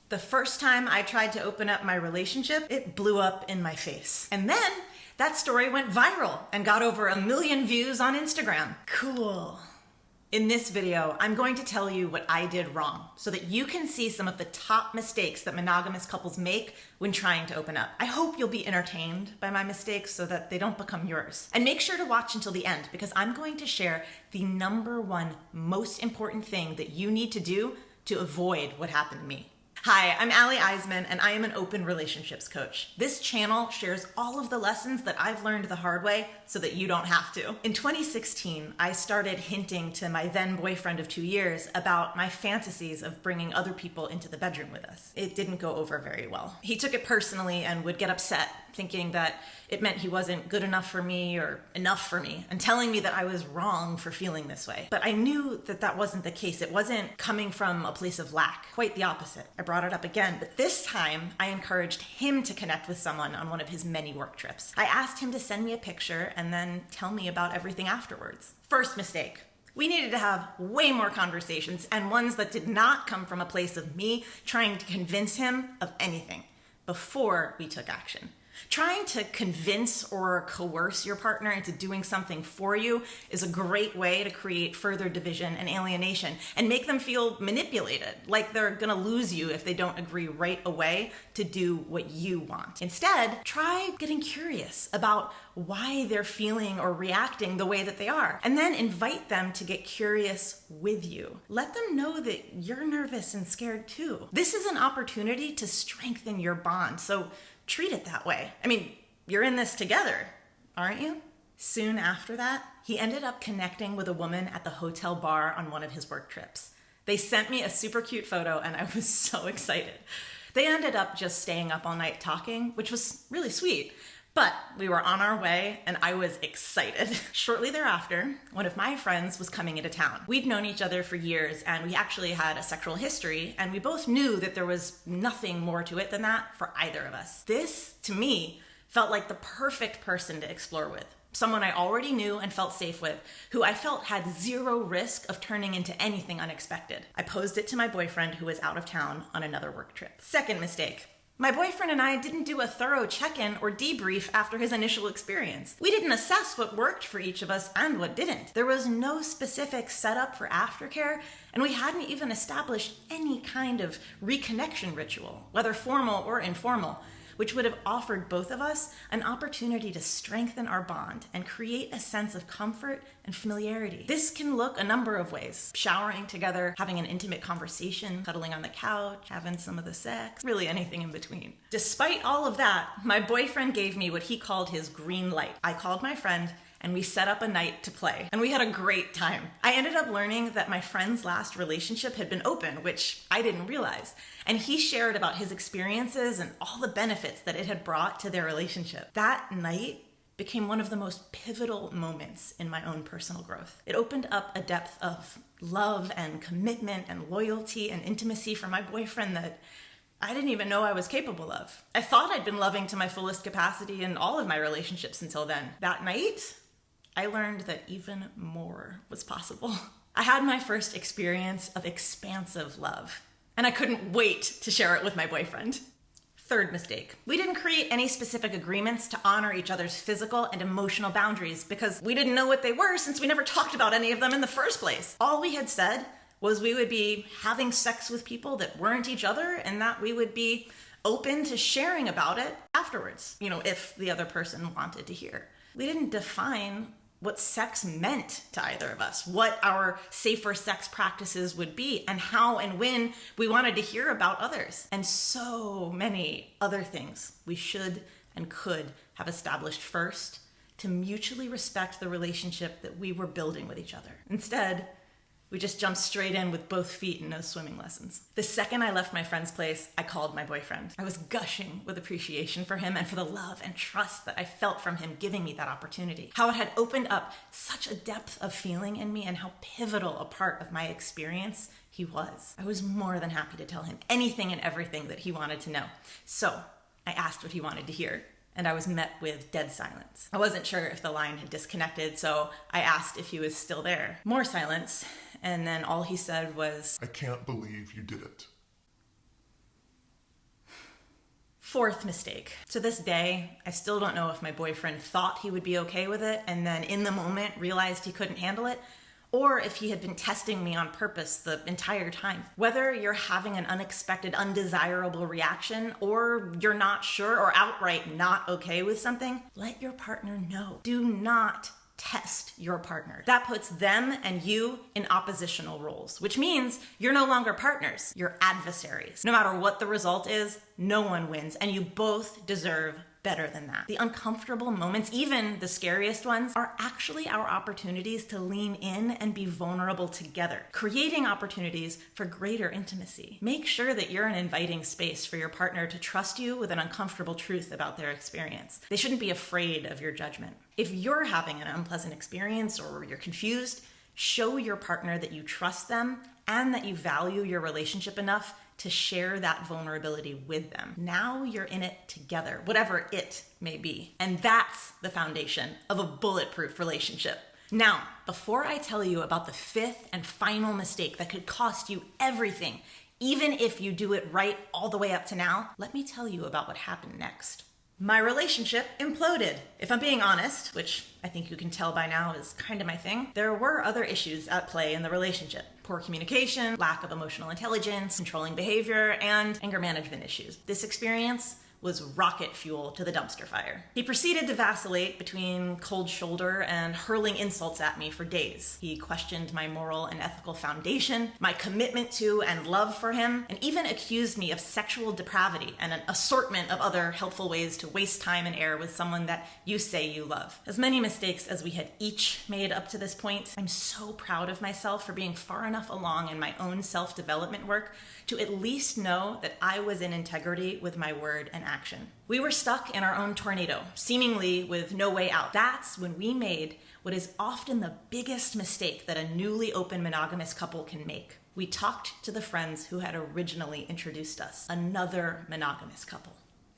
The first time I tried to open up my relationship, it blew up in my face. And then that story went viral and got over 1 million views on Instagram. Cool. In this video, I'm going to tell you what I did wrong so that you can see some of the top mistakes that monogamous couples make when trying to open up. I hope you'll be entertained by my mistakes so that they don't become yours. And make sure to watch until the end because I'm going to share the #1 most important thing that you need to do to avoid what happened to me. Hi, I'm Iseman and I am an open relationships coach. This channel shares all of the lessons that I've learned the hard way so that you don't have to. In 2016, I started hinting to my then boyfriend of 2 years about my fantasies of bringing other people into the bedroom with us. It didn't go over very well. He took it personally and would get upset, thinking that it meant he wasn't good enough for me or enough for me, and telling me that I was wrong for feeling this way. But I knew that that wasn't the case. It wasn't coming from a place of lack. Quite the opposite. I brought it up again, but this time I encouraged him to connect with someone on one of his many work trips. I asked him to send me a picture and then tell me about everything afterwards. First mistake. We needed to have way more conversations and ones that did not come from a place of me trying to convince him of anything before we took action. Trying to convince or coerce your partner into doing something for you is a great way to create further division and alienation and make them feel manipulated, like they're gonna lose you if they don't agree right away to do what you want. Instead, try getting curious about why they're feeling or reacting the way that they are, and then invite them to get curious with you. Let them know that you're nervous and scared too. This is an opportunity to strengthen your bond, so treat it that way. I mean, you're in this together, aren't you? Soon after that, he ended up connecting with a woman at the hotel bar on one of his work trips. They sent me a super cute photo and I was so excited. They ended up just staying up all night talking, which was really sweet. But we were on our way and I was excited. Shortly thereafter, one of my friends was coming into town. We'd known each other for years and we actually had a sexual history and we both knew that there was nothing more to it than that for either of us. This, to me, felt like the perfect person to explore with. Someone I already knew and felt safe with, who I felt had zero risk of turning into anything unexpected. I posed it to my boyfriend who was out of town on another work trip. Second mistake. My boyfriend and I didn't do a thorough check-in or debrief after his initial experience. We didn't assess what worked for each of us and what didn't. There was no specific setup for aftercare, and we hadn't even established any kind of reconnection ritual, whether formal or informal, which would have offered both of us an opportunity to strengthen our bond and create a sense of comfort and familiarity. This can look a number of ways. Showering together, having an intimate conversation, cuddling on the couch, having some of the sex, really anything in between. Despite all of that, my boyfriend gave me what he called his green light. I called my friend and we set up a night to play, and we had a great time. I ended up learning that my friend's last relationship had been open, which I didn't realize, and he shared about his experiences and all the benefits that it had brought to their relationship. That night became one of the most pivotal moments in my own personal growth. It opened up a depth of love and commitment and loyalty and intimacy for my boyfriend that I didn't even know I was capable of. I thought I'd been loving to my fullest capacity in all of my relationships until then. That night, I learned that even more was possible. I had my first experience of expansive love, and I couldn't wait to share it with my boyfriend. Third mistake. We didn't create any specific agreements to honor each other's physical and emotional boundaries because we didn't know what they were since we never talked about any of them in the first place. All we had said was we would be having sex with people that weren't each other and that we would be open to sharing about it afterwards, if the other person wanted to hear. We didn't define what sex meant to either of us, what our safer sex practices would be, and how and when we wanted to hear about others. And so many other things we should and could have established first to mutually respect the relationship that we were building with each other. Instead, we just jumped straight in with both feet and no swimming lessons. The second I left my friend's place, I called my boyfriend. I was gushing with appreciation for him and for the love and trust that I felt from him giving me that opportunity. How it had opened up such a depth of feeling in me and how pivotal a part of my experience he was. I was more than happy to tell him anything and everything that he wanted to know. So I asked what he wanted to hear, and I was met with dead silence. I wasn't sure if the line had disconnected, so I asked if he was still there. More silence, and then all he said was, "I can't believe you did it." Fourth mistake. To this day, I still don't know if my boyfriend thought he would be okay with it and then in the moment realized he couldn't handle it, or if he had been testing me on purpose the entire time. Whether you're having an unexpected, undesirable reaction, or you're not sure or outright not okay with something, let your partner know. Do not test your partner. That puts them and you in oppositional roles, which means you're no longer partners, you're adversaries. No matter what the result is, no one wins, and you both deserve better than that. The uncomfortable moments, even the scariest ones, are actually our opportunities to lean in and be vulnerable together, creating opportunities for greater intimacy. Make sure that you're an inviting space for your partner to trust you with an uncomfortable truth about their experience. They shouldn't be afraid of your judgment. If you're having an unpleasant experience or you're confused, show your partner that you trust them and that you value your relationship enough to share that vulnerability with them. Now you're in it together, whatever it may be. And that's the foundation of a bulletproof relationship. Now, before I tell you about the fifth and final mistake that could cost you everything, even if you do it right all the way up to now, let me tell you about what happened next. My relationship imploded. If I'm being honest, which I think you can tell by now is kind of my thing, there were other issues at play in the relationship. Poor communication, lack of emotional intelligence, controlling behavior, and anger management issues. This experience was rocket fuel to the dumpster fire. He proceeded to vacillate between cold shoulder and hurling insults at me for days. He questioned my moral and ethical foundation, my commitment to and love for him, and even accused me of sexual depravity and an assortment of other helpful ways to waste time and air with someone that you say you love. As many mistakes as we had each made up to this point, I'm so proud of myself for being far enough along in my own self-development work to at least know that I was in integrity with my word and action. We were stuck in our own tornado, seemingly with no way out. That's when we made what is often the biggest mistake that a newly open monogamous couple can make. We talked to the friends who had originally introduced us, another monogamous couple.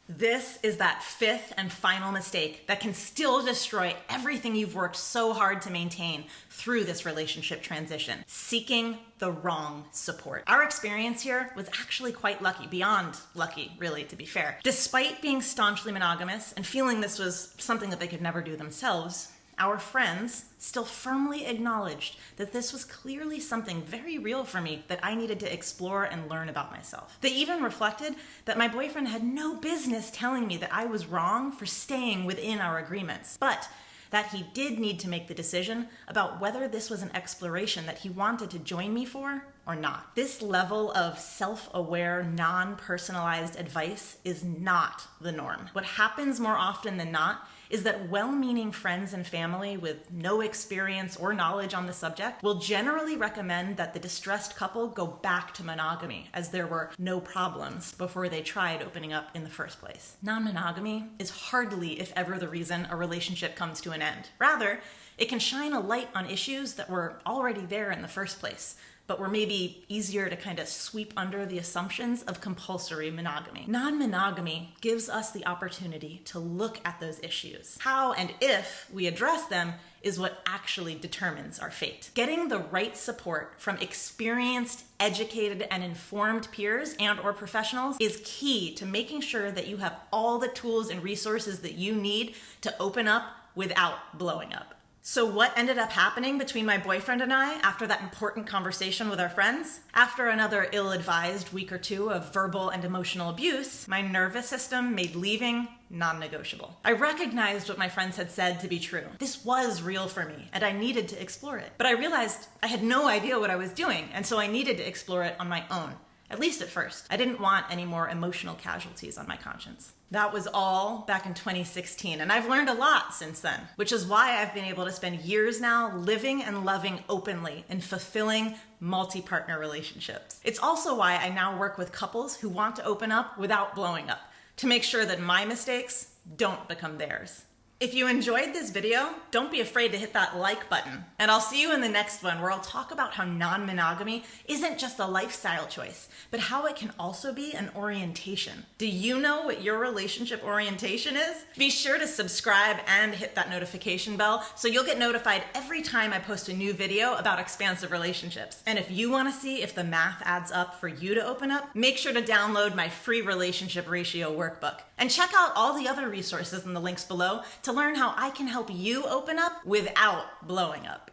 This is that fifth and final mistake that can still destroy everything you've worked so hard to maintain through this relationship transition: seeking the wrong support. Our experience here was actually quite lucky, beyond lucky, really, to be fair. Despite being staunchly monogamous and feeling this was something that they could never do themselves, our friends still firmly acknowledged that this was clearly something very real for me that I needed to explore and learn about myself. They even reflected that my boyfriend had no business telling me that I was wrong for staying within our agreements, but that he did need to make the decision about whether this was an exploration that he wanted to join me for or not. This level of self-aware, non-personalized advice is not the norm. What happens more often than not is that well-meaning friends and family with no experience or knowledge on the subject will generally recommend that the distressed couple go back to monogamy, as there were no problems before they tried opening up in the first place. Non-monogamy is hardly, if ever, the reason a relationship comes to an end. Rather, it can shine a light on issues that were already there in the first place, but were maybe easier to kind of sweep under the assumptions of compulsory monogamy. Non-monogamy gives us the opportunity to look at those issues. How and if we address them is what actually determines our fate. Getting the right support from experienced, educated, and informed peers and/or professionals is key to making sure that you have all the tools and resources that you need to open up without blowing up. So what ended up happening between my boyfriend and I after that important conversation with our friends? After another ill-advised week or two of verbal and emotional abuse, my nervous system made leaving non-negotiable. I recognized what my friends had said to be true. This was real for me, and I needed to explore it. But I realized I had no idea what I was doing, and so I needed to explore it on my own. At least at first. I didn't want any more emotional casualties on my conscience. That was all back in 2016, and I've learned a lot since then, which is why I've been able to spend years now living and loving openly in fulfilling multi-partner relationships. It's also why I now work with couples who want to open up without blowing up, to make sure that my mistakes don't become theirs. If you enjoyed this video, don't be afraid to hit that like button. And I'll see you in the next one where I'll talk about how non-monogamy isn't just a lifestyle choice, but how it can also be an orientation. Do you know what your relationship orientation is? Be sure to subscribe and hit that notification bell so you'll get notified every time I post a new video about expansive relationships. And if you want to see if the math adds up for you to open up, make sure to download my free relationship ratio workbook. And check out all the other resources in the links below to learn how I can help you open up without blowing up.